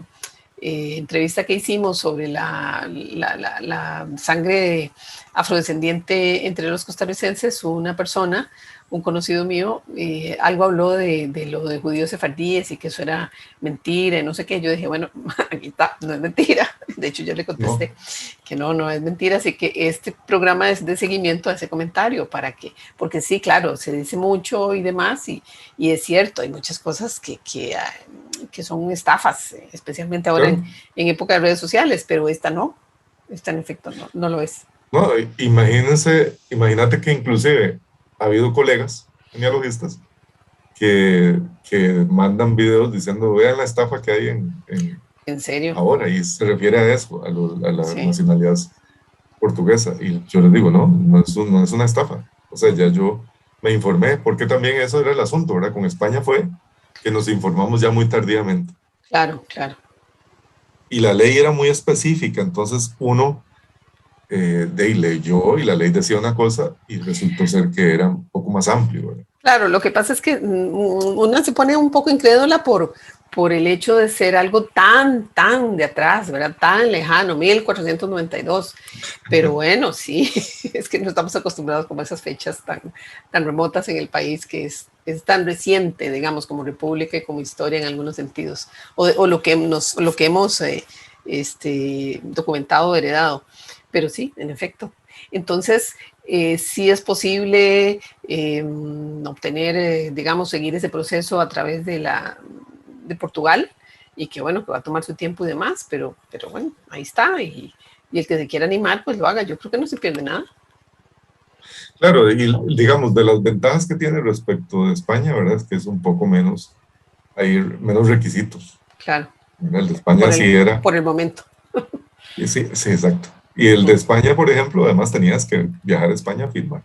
entrevista que hicimos sobre la sangre afrodescendiente entre los costarricenses, una persona, un conocido mío, algo habló de lo de judíos sefardíes y que eso era mentira y no sé qué. Yo dije, bueno, aquí está, no es mentira. de hecho yo le No, contesté que no es mentira, así que este programa es de seguimiento a ese comentario, porque sí, claro, se dice mucho y demás, y es cierto, hay muchas cosas que son estafas, especialmente ahora claro. en época de redes sociales, pero esta en efecto no lo es. No, imagínate que inclusive ha habido colegas genealogistas que mandan videos diciendo, vean la estafa que hay En serio, ahora, y se refiere a eso, a la sí, nacionalidad portuguesa. Y yo les digo, no es una estafa. O sea, ya yo me informé, porque también eso era el asunto, ¿verdad? Con España fue que nos informamos ya muy tardíamente. claro. Y la ley era muy específica, entonces uno de ahí leyó y la ley decía una cosa y resultó ser que era un poco más amplio, ¿verdad? Claro, lo que pasa es que una se pone un poco incrédula por el hecho de ser algo tan de atrás, ¿verdad? Tan lejano, 1492. Pero bueno, sí, es que no estamos acostumbrados como a esas fechas tan remotas en el país, que es tan reciente, digamos, como república y como historia en algunos sentidos, o lo que hemos documentado o heredado. Pero sí, en efecto. Entonces, sí es posible obtener, digamos, seguir ese proceso a través de Portugal, y que bueno, que va a tomar su tiempo y demás, pero bueno, ahí está, y el que se quiera animar, pues lo haga. Yo creo que no se pierde nada. Claro, y digamos, de las ventajas que tiene respecto de España, ¿verdad? Es que es un poco menos, hay menos requisitos. Claro, El de España sí era, por el momento. y sí, sí, exacto. Y el de España, por ejemplo, además tenías que viajar a España a firmar.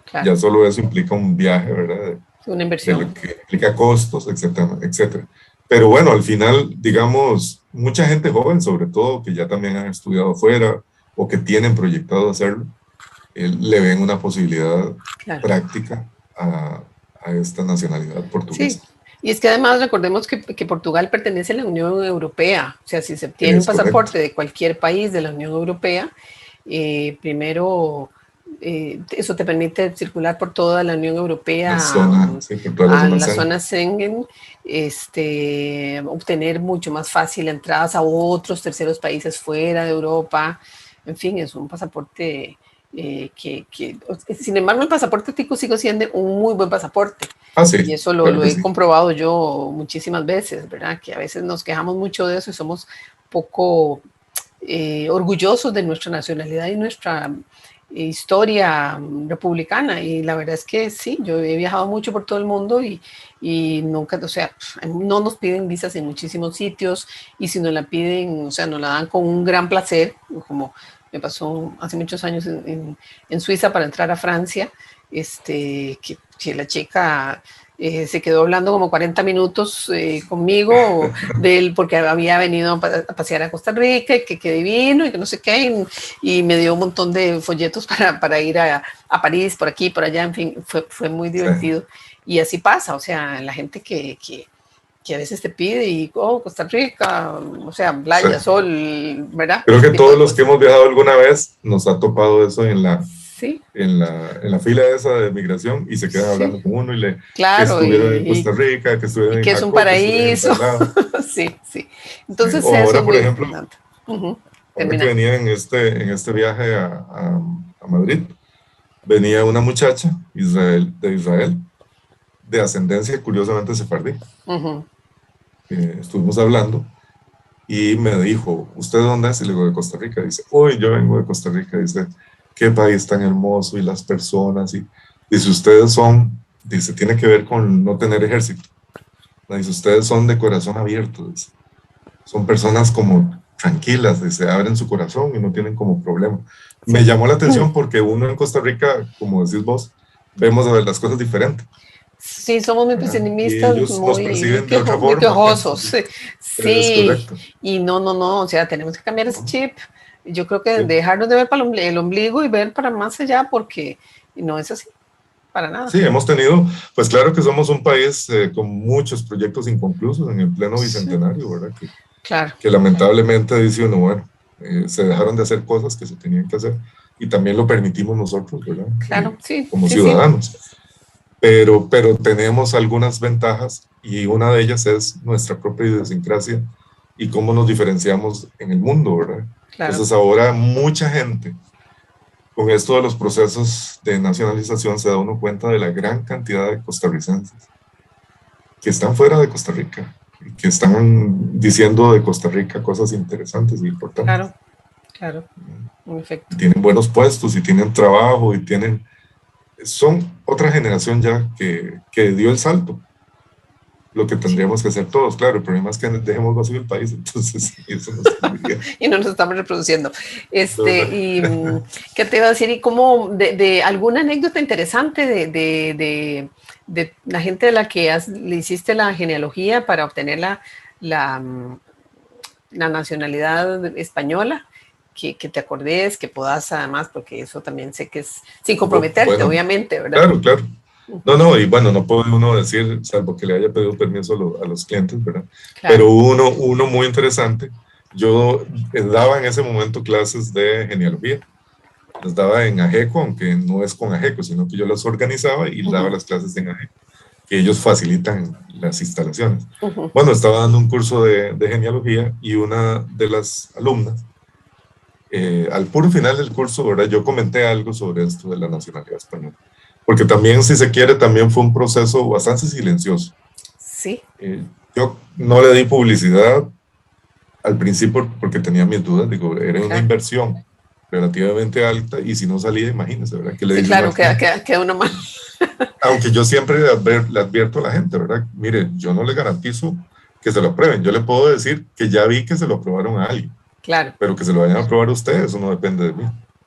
Claro, Ya solo eso implica un viaje, ¿verdad? una De lo inversión. que implica costos, etcétera, etcétera. Pero bueno, al final, digamos, mucha gente joven, sobre todo, que ya también han estudiado fuera o que tienen proyectado hacerlo, le ven una posibilidad Claro. práctica a esta nacionalidad Sí, portuguesa. y es que además recordemos que Portugal pertenece a la Unión Europea. O sea, si se obtiene un Es correcto. pasaporte de cualquier país de la Unión Europea, primero eso te permite circular por toda la Unión La Europea, zona, sí, por toda la a zona la Schengen. zona Schengen, obtener mucho más fácil entradas a otros terceros países fuera de Europa. En fin, es un pasaporte sin embargo, el pasaporte tico sigue siendo un muy buen pasaporte. Ah, Y sí, eso claro lo que he sí. comprobado yo muchísimas veces, ¿verdad? Que a veces nos quejamos mucho de eso y somos poco orgullosos de nuestra nacionalidad y nuestra historia republicana. Y la verdad es que sí, yo he viajado mucho por todo el mundo y nunca, o sea, no nos piden visas en muchísimos sitios, y si nos la piden, o sea, nos la dan con un gran placer, como me pasó hace muchos años en Suiza para entrar a Francia, que la chica se quedó hablando como 40 minutos conmigo porque había venido a pasear a Costa Rica, y que divino, y que no sé qué, y me dio un montón de folletos para ir a París, por aquí, por allá, en fin, fue muy Sí. divertido. Y así pasa, o sea, la gente que a veces te pide, y Costa Rica, o sea, Sí. playa, sol, ¿verdad? Creo Ese que tipo todos de los que cosas. hemos viajado alguna vez nos ha topado eso Sí, en la fila esa de migración y se quedan sí, hablando con uno que claro, estuvieron en Costa Rica, que estuvieron y en que es un Jacó, que estuvieron en paraíso. tal lado. Sí, sí. Sí. Entonces O eso ahora, es por muy ejemplo, importante. Uh-huh. ahora que Termina. venía en este viaje a Madrid, venía una muchacha de Israel, de ascendencia curiosamente sefardí. Uh-huh. Estuvimos hablando y me dijo, ¿usted de dónde es? Y le digo, de Costa Rica. Dice, uy, yo vengo de Costa Rica. Dice, qué país tan hermoso y las personas. Y dice, ustedes son, dice, tiene que ver con no tener ejército. Dice, ustedes son de corazón abierto. Dice, son personas como tranquilas, dice, abren su corazón y no tienen como problema. Me Sí. llamó la atención porque uno en Costa Rica, como decís vos, vemos las cosas diferentes, Sí, somos muy ¿verdad? Y pesimistas, ellos nos muy, perciben de otra muy forma. quejosos. Entonces, es Sí, correcto. y no, o sea, tenemos que cambiar ese ¿No? chip. Yo creo que Sí. dejarnos de ver para el ombligo y ver para más allá, porque no es así, para nada. Sí, hemos tenido, pues claro que somos un país con muchos proyectos inconclusos en el pleno Sí, bicentenario, ¿verdad? claro, Que lamentablemente dice uno, bueno, se dejaron de hacer cosas que se tenían que hacer y también lo permitimos nosotros, ¿verdad? claro, sí, Como sí. ciudadanos. Pero tenemos algunas ventajas y una de ellas es nuestra propia idiosincrasia y cómo nos diferenciamos en el mundo, ¿verdad? Claro. Entonces ahora mucha gente, con esto de los procesos de nacionalización, se da uno cuenta de la gran cantidad de costarricenses que están fuera de Costa Rica, y que están diciendo de Costa Rica cosas interesantes y importantes. Claro, claro, en efecto. Tienen buenos puestos y tienen trabajo y tienen... Son otra generación ya que dio el salto. Lo que tendríamos que hacer todos, claro, el problema es que dejemos vacío el país, entonces eso nos serviría. Y no nos estamos reproduciendo. Y ¿qué te iba a decir? Y como de alguna anécdota interesante de la gente de la que le hiciste la genealogía para obtener la nacionalidad española, que te acordes, que puedas además, porque eso también sé que es sin comprometerte, bueno, obviamente, ¿verdad? Claro, claro. No, y bueno, no puede uno decir, salvo que le haya pedido permiso a los clientes, ¿verdad? Claro. Pero uno muy interesante. Yo daba en ese momento clases de genealogía. Las daba en AGECO, aunque no es con AGECO, sino que yo las organizaba y daba las clases en AGECO, que ellos facilitan las instalaciones. Bueno, estaba dando un curso de genealogía y una de las alumnas, al puro final del curso, ¿verdad? Yo comenté algo sobre esto de la nacionalidad española. Porque también, si se quiere, también fue un proceso bastante silencioso. Sí. Yo no le di publicidad al principio porque tenía mis dudas, digo, era una inversión relativamente alta y si no salía, imagínese, ¿verdad? Que le sí, claro, queda uno mal. Aunque yo siempre le advierto a la gente, ¿verdad? Mire, yo no le garantizo que se lo aprueben, yo le puedo decir que ya vi que se lo aprobaron a alguien. Claro. Pero que se lo vayan a aprobar a ustedes, eso no depende de mí.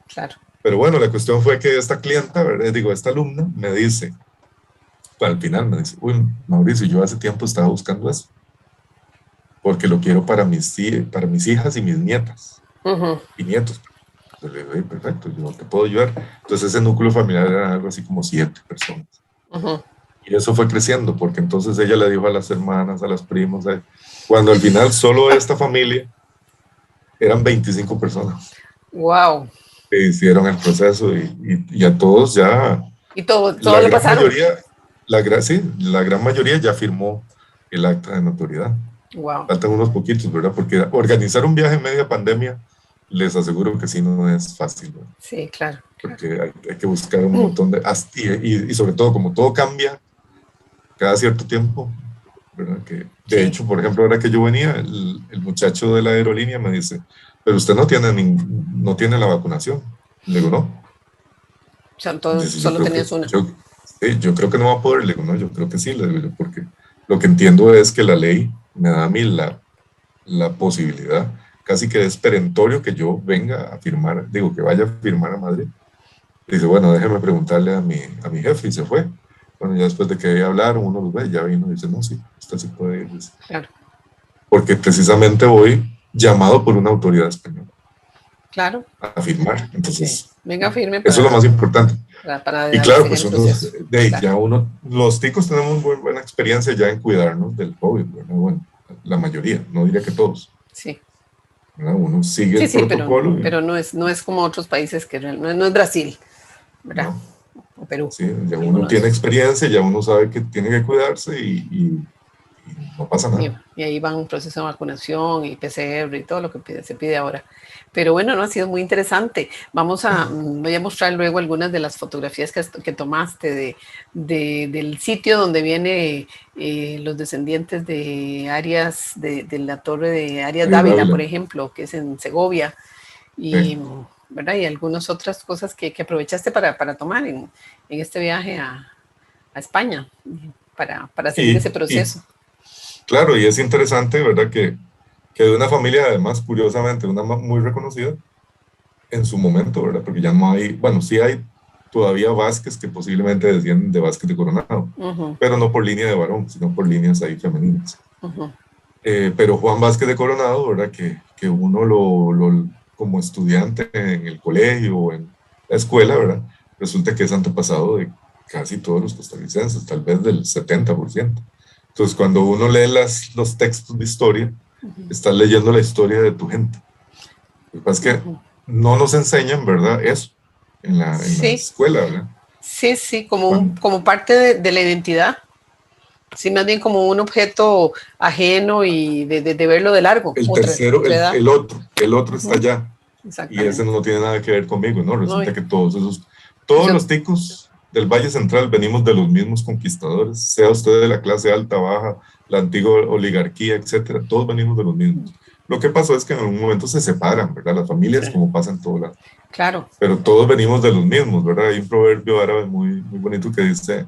Claro. Pero bueno, la cuestión fue que esta clienta, esta alumna, me dice, al final me dice, uy, Mauricio, yo hace tiempo estaba buscando eso, porque lo quiero para mis hijas y mis nietas, y nietos. Entonces le digo, perfecto, yo te puedo ayudar. Entonces ese núcleo familiar era algo así como 7 personas. Y eso fue creciendo, porque entonces ella le dijo a las hermanas, a las primas, cuando al final solo esta familia eran 25 personas. ¡Wow! Que hicieron el proceso y a todos ya... ¿Y todo le pasaron? La gran mayoría ya firmó el acta de notoriedad. Wow. Faltan unos poquitos, ¿verdad? Porque organizar un viaje en media pandemia, les aseguro que sí no es fácil, ¿verdad? Sí, claro. Porque hay que buscar un montón de... Y sobre todo, como todo cambia cada cierto tiempo, ¿verdad? Que, de hecho, por ejemplo, ahora que yo venía, el muchacho de la aerolínea me dice... Pero usted no tiene la vacunación. Le digo, no. O sea, entonces solo tenías una. Yo creo que no va a poder. Le digo, no, yo creo que sí. Le digo, porque lo que entiendo es que la ley me da a mí la posibilidad, casi que es perentorio que yo venga a firmar, digo, que vaya a firmar a Madrid. Dice, bueno, déjeme preguntarle a mi jefe, y se fue. Bueno, ya después de que hablaron, uno los ve, ya vino y dice, no, sí, usted sí puede ir. Dice. Claro. Porque precisamente voy llamado por una autoridad española. Claro. A firmar. Entonces, sí. Venga, firme. Eso es lo más importante. Para y claro, pues los ticos tenemos muy buena experiencia ya en cuidarnos del COVID, ¿verdad? Bueno, la mayoría, no diría que todos. Sí. ¿Verdad? Uno sigue el protocolo. Pero no es como otros países que no es Brasil, ¿verdad? No. O Perú. Sí, ya uno tiene experiencia, ya uno sabe que tiene que cuidarse y no pasa nada. Y ahí van un proceso de vacunación y PCR y todo lo que se pide ahora. Pero bueno, no ha sido muy interesante. Voy a mostrar luego algunas de las fotografías que tomaste del sitio donde vienen los descendientes de Arias, de la torre de Arias Dávila, por ejemplo, que es en Segovia. Y, ¿verdad? Y algunas otras cosas que aprovechaste para tomar en este viaje a España, para seguir ese proceso. Claro, y es interesante, ¿verdad? Que de una familia, además, curiosamente, una muy reconocida en su momento, ¿verdad? Porque ya no hay, bueno, sí hay todavía Vázquez que posiblemente descienden de Vázquez de Coronado, pero no por línea de varón, sino por líneas ahí femeninas. Pero Juan Vázquez de Coronado, ¿verdad? Que uno como estudiante en el colegio o en la escuela, ¿verdad? Resulta que es antepasado de casi todos los costarricenses, tal vez del 70%. Entonces, cuando uno lee los textos de historia, estás leyendo la historia de tu gente. Lo que pasa es que no nos enseñan, ¿verdad? Eso en la escuela, ¿verdad? Sí, como parte de la identidad. Sí, más bien como un objeto ajeno y de verlo de largo. El tercero, el otro está allá. Y Exactamente. ese no tiene nada que ver conmigo, ¿no? Resulta No, que todos los ticos del Valle Central venimos de los mismos conquistadores, sea usted de la clase alta, baja, la antigua oligarquía, etcétera, todos venimos de los mismos. Lo que pasó es que en algún momento se separan, ¿verdad? Las familias, sí, como pasa en todo lado. claro. Pero todos venimos de los mismos, ¿verdad? Hay un proverbio árabe muy, muy bonito que dice,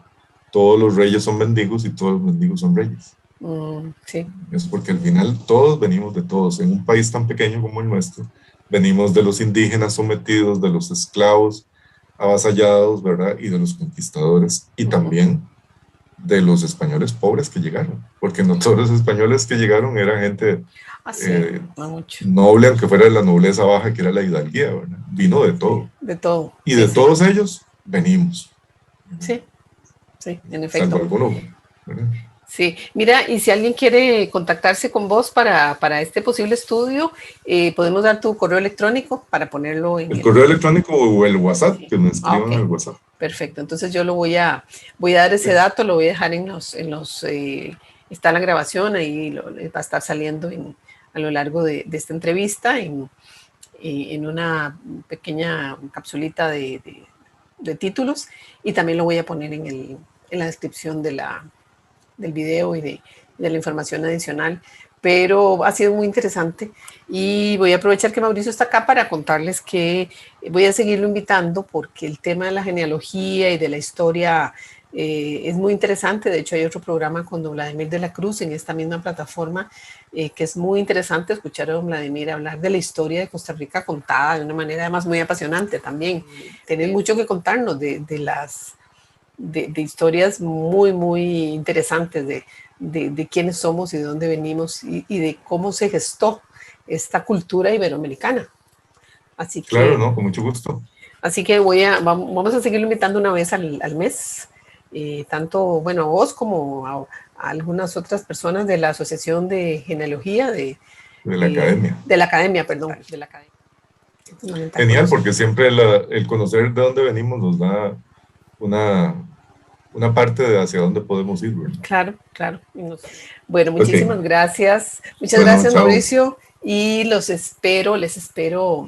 todos los reyes son mendigos y todos los mendigos son reyes. Sí. Es porque al final todos venimos de todos. En un país tan pequeño como el nuestro, venimos de los indígenas sometidos, de los esclavos avasallados, ¿verdad? Y de los conquistadores. Y también de los españoles pobres que llegaron. Porque no todos los españoles que llegaron eran gente noble, aunque fuera de la nobleza baja, que era la hidalguía, ¿verdad? Vino de todo. De todo. Y de todos ellos venimos. Sí, sí, en efecto. Salvo alguno, ¿verdad? Sí, mira, y si alguien quiere contactarse con vos para este posible estudio, podemos dar tu correo electrónico para ponerlo en el correo electrónico o el WhatsApp, que me escriban okay. en el WhatsApp. Perfecto, entonces yo lo voy a dar ese dato, lo voy a dejar está la grabación, ahí va a estar saliendo a lo largo de esta entrevista en una pequeña capsulita de títulos, y también lo voy a poner en la descripción del video y de la información adicional, pero ha sido muy interesante y voy a aprovechar que Mauricio está acá para contarles que voy a seguirlo invitando porque el tema de la genealogía y de la historia es muy interesante. De hecho, hay otro programa con don Vladimir de la Cruz en esta misma plataforma que es muy interesante escuchar a don Vladimir hablar de la historia de Costa Rica contada de una manera además muy apasionante también. Tienen mucho que contarnos de historias muy, muy interesantes de quiénes somos y de dónde venimos y de cómo se gestó esta cultura iberoamericana. Así que, claro, no, con mucho gusto. Así que vamos a seguirlo invitando una vez al mes, tanto, bueno, a vos como a algunas otras personas de la Asociación de Genealogía de la Academia. De la Academia, perdón, de la Academia. Genial, porque siempre el conocer de dónde venimos nos da una parte de hacia dónde podemos ir, ¿verdad? Claro, claro. Bueno, muchísimas gracias. Muchas gracias, chao. Mauricio. Y les espero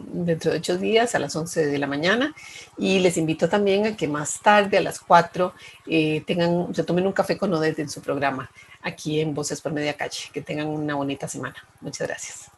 dentro de 8 días a las 11 de la mañana. Y les invito también a que más tarde, a las 4, se tomen un café con Odette en su programa, aquí en Voces por Media Calle. Que tengan una bonita semana. Muchas gracias.